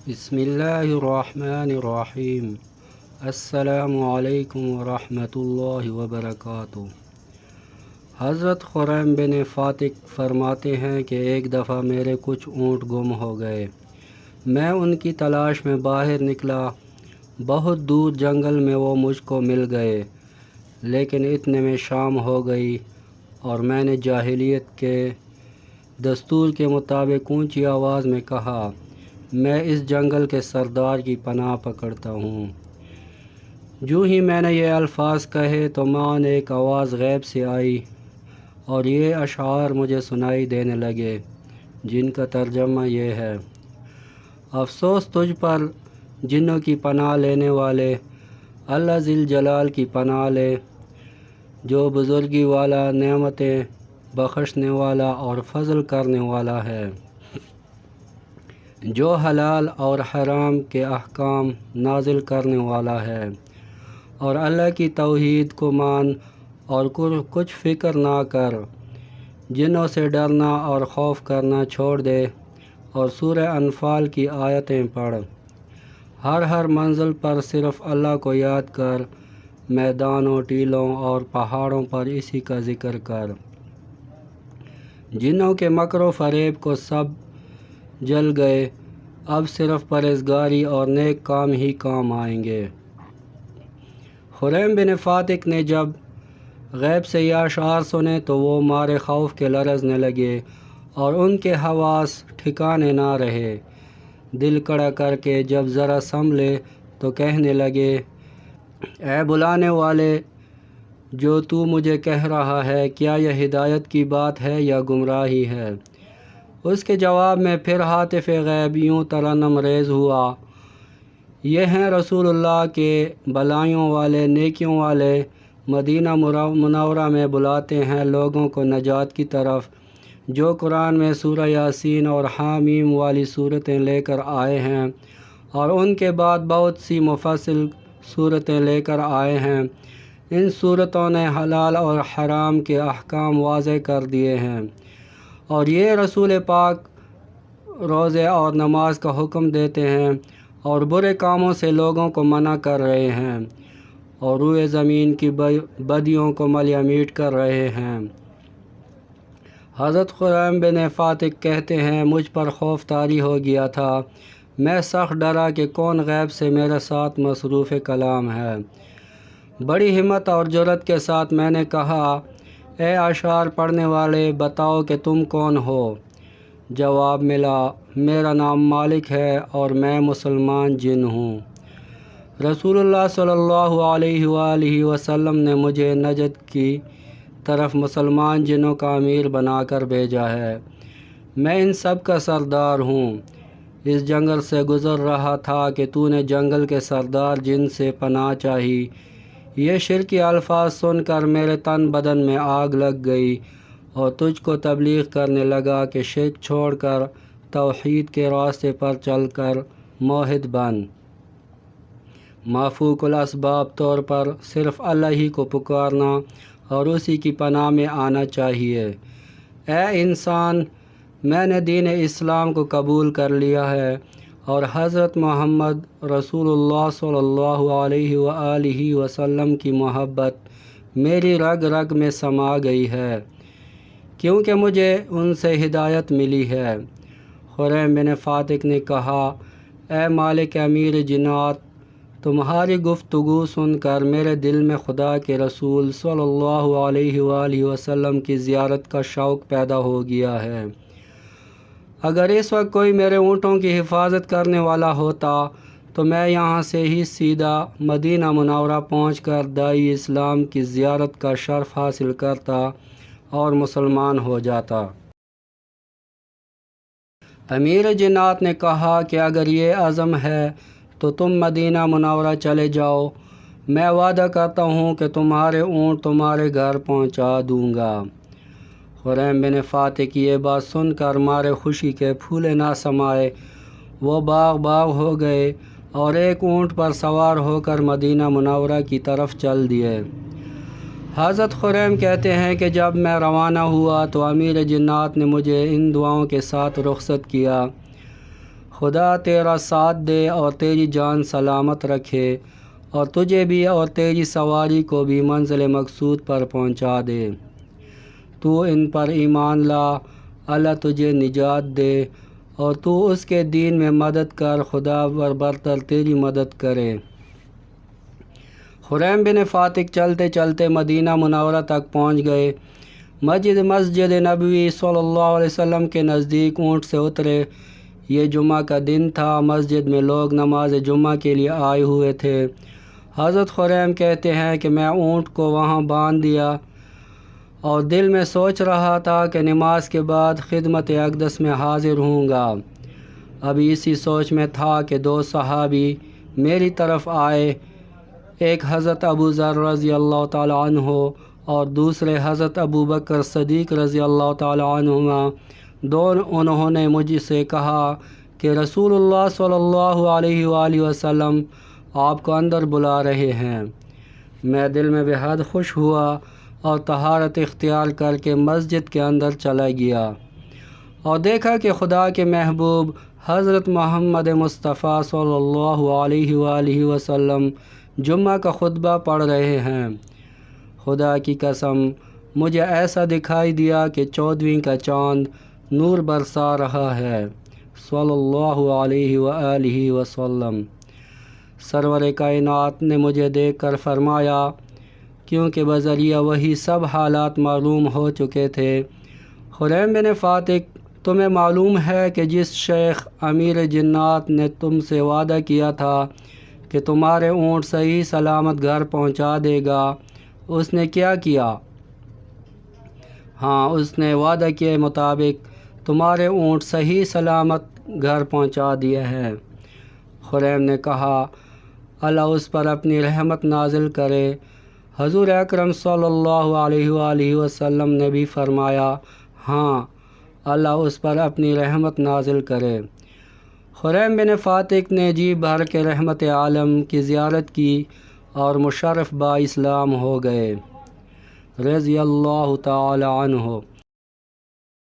بسم اللہ الرحمن الرحیم۔ السلام علیکم ورحمۃ اللہ وبرکاتہ۔ حضرت خریم بن فاتق فرماتے ہیں کہ ایک دفعہ میرے کچھ اونٹ گم ہو گئے۔ میں ان کی تلاش میں باہر نکلا۔ بہت دور جنگل میں وہ مجھ کو مل گئے، لیکن اتنے میں شام ہو گئی اور میں نے جاہلیت کے دستور کے مطابق اونچی آواز میں کہا، میں اس جنگل کے سردار کی پناہ پکڑتا ہوں۔ جو ہی میں نے یہ الفاظ کہے تو مان ایک آواز غیب سے آئی اور یہ اشعار مجھے سنائی دینے لگے، جن کا ترجمہ یہ ہے: افسوس تجھ پر جنوں کی پناہ لینے والے، اللہ ذی الجلال کی پناہ لے، جو بزرگی والا، نعمتیں بخشنے والا اور فضل کرنے والا ہے، جو حلال اور حرام کے احکام نازل کرنے والا ہے، اور اللہ کی توحید کو مان اور کچھ فکر نہ کر، جنوں سے ڈرنا اور خوف کرنا چھوڑ دے اور سورہ انفال کی آیتیں پڑھ۔ ہر منزل پر صرف اللہ کو یاد کر، میدانوں، ٹیلوں اور پہاڑوں پر اسی کا ذکر کر۔ جنوں کے مکر و فریب کو سب جل گئے، اب صرف پرہیزگاری اور نیک کام ہی کام آئیں گے۔ خریم بن فاتق نے جب غیب سے یہ اشعار سنے تو وہ مارے خوف کے لرزنے لگے اور ان کے حواس ٹھکانے نہ رہے۔ دل کڑا کر کے جب ذرا سنبھلے تو کہنے لگے، اے بلانے والے، جو تو مجھے کہہ رہا ہے، کیا یہ ہدایت کی بات ہے یا گمراہی ہے؟ اس کے جواب میں پھر ہاتف غیب یوں ترنم ریز ہوا، یہ ہیں رسول اللہ کے بلائیوں والے، نیکیوں والے، مدینہ منورہ میں بلاتے ہیں لوگوں کو نجات کی طرف، جو قرآن میں سورہ یاسین اور حامیم والی صورتیں لے کر آئے ہیں اور ان کے بعد بہت سی مفصل صورتیں لے کر آئے ہیں۔ ان صورتوں نے حلال اور حرام کے احکام واضح کر دیے ہیں، اور یہ رسول پاک روزے اور نماز کا حکم دیتے ہیں اور برے کاموں سے لوگوں کو منع کر رہے ہیں اور روئے زمین کی بدیوں کو ملیہ میٹ کر رہے ہیں۔ حضرت خریم بن فاتق کہتے ہیں، مجھ پر خوف طاری ہو گیا تھا، میں سخت ڈرا کہ کون غیب سے میرے ساتھ مصروف کلام ہے۔ بڑی ہمت اور جرأت کے ساتھ میں نے کہا، اے اشعار پڑھنے والے، بتاؤ کہ تم کون ہو؟ جواب ملا، میرا نام مالک ہے اور میں مسلمان جن ہوں۔ رسول اللہ صلی اللہ علیہ وآلہ وسلم نے مجھے نجد کی طرف مسلمان جنوں کا امیر بنا کر بھیجا ہے۔ میں ان سب کا سردار ہوں۔ اس جنگل سے گزر رہا تھا کہ تو نے جنگل کے سردار جن سے پناہ چاہی۔ یہ شرکی الفاظ سن کر میرے تن بدن میں آگ لگ گئی اور تجھ کو تبلیغ کرنے لگا کہ شرک چھوڑ کر توحید کے راستے پر چل کر موحد بن۔ مافوق الاسباب طور پر صرف اللہ ہی کو پکارنا اور اسی کی پناہ میں آنا چاہیے۔ اے انسان، میں نے دین اسلام کو قبول کر لیا ہے اور حضرت محمد رسول اللہ صلی اللہ علیہ وآلہ وسلم کی محبت میری رگ رگ میں سما گئی ہے، کیونکہ مجھے ان سے ہدایت ملی ہے۔ خریم بن فاتق نے کہا، اے مالک امیر جنات، تمہاری گفتگو سن کر میرے دل میں خدا کے رسول صلی اللہ علیہ وآلہ وسلم کی زیارت کا شوق پیدا ہو گیا ہے۔ اگر اس وقت کوئی میرے اونٹوں کی حفاظت کرنے والا ہوتا تو میں یہاں سے ہی سیدھا مدینہ منورہ پہنچ کر داعی اسلام کی زیارت کا شرف حاصل کرتا اور مسلمان ہو جاتا۔ امیر جنات نے کہا کہ اگر یہ عزم ہے تو تم مدینہ منورہ چلے جاؤ، میں وعدہ کرتا ہوں کہ تمہارے اونٹ تمہارے گھر پہنچا دوں گا۔ خریم بن فاتق کی یہ بات سن کر مارے خوشی کے پھولے نہ سمائے، وہ باغ ہو گئے اور ایک اونٹ پر سوار ہو کر مدینہ منورہ کی طرف چل دیے۔ حضرت خریم کہتے ہیں کہ جب میں روانہ ہوا تو امیر جنات نے مجھے ان دعاؤں کے ساتھ رخصت کیا، خدا تیرا ساتھ دے اور تیری جان سلامت رکھے اور تجھے بھی اور تیری سواری کو بھی منزل مقصود پر پہنچا دے۔ تو ان پر ایمان لا، اللہ تجھے نجات دے اور تو اس کے دین میں مدد کر، خدا برتر تیری مدد کرے۔ خریم بن فاتق چلتے چلتے مدینہ منورہ تک پہنچ گئے۔ مسجد نبوی صلی اللہ علیہ وسلم کے نزدیک اونٹ سے اترے۔ یہ جمعہ کا دن تھا، مسجد میں لوگ نماز جمعہ کے لیے آئے ہوئے تھے۔ حضرت خریم کہتے ہیں کہ میں اونٹ کو وہاں باندھ دیا اور دل میں سوچ رہا تھا کہ نماز کے بعد خدمت اقدس میں حاضر ہوں گا۔ ابھی اسی سوچ میں تھا کہ دو صحابی میری طرف آئے، ایک حضرت ابو ذر رضی اللہ تعالیٰ عنہ اور دوسرے حضرت ابو بکر صدیق رضی اللہ تعالیٰ عنہما۔ انہوں نے مجھ سے کہا کہ رسول اللہ صلی اللہ علیہ وآلہ وسلم آپ کو اندر بلا رہے ہیں۔ میں دل میں بہت خوش ہوا اور طہارت اختیار کر کے مسجد کے اندر چلا گیا اور دیکھا کہ خدا کے محبوب حضرت محمد مصطفیٰ صلی اللہ علیہ وآلہ وسلم جمعہ کا خطبہ پڑھ رہے ہیں۔ خدا کی قسم مجھے ایسا دکھائی دیا کہ 14ویں کا چاند نور برسا رہا ہے، صلی اللہ علیہ وآلہ وسلم۔ سرور کائنات نے مجھے دیکھ کر فرمایا، کیونکہ بذریعہ وہی سب حالات معلوم ہو چکے تھے، خریم بن فاتق تمہیں معلوم ہے کہ جس شیخ امیر جنات نے تم سے وعدہ کیا تھا کہ تمہارے اونٹ صحیح سلامت گھر پہنچا دے گا، اس نے کیا کیا؟ ہاں، اس نے وعدہ کے مطابق تمہارے اونٹ صحیح سلامت گھر پہنچا دیے ہیں۔ خریم نے کہا، اللہ اس پر اپنی رحمت نازل کرے۔ حضور اکرم صلی اللہ علیہ وآلہ وسلم نے بھی فرمایا، ہاں، اللہ اس پر اپنی رحمت نازل کرے۔ خریم بن فاتق نے جی بھر کے رحمت عالم کی زیارت کی اور مشرف با اسلام ہو گئے، رضی اللہ تعالی عنہ۔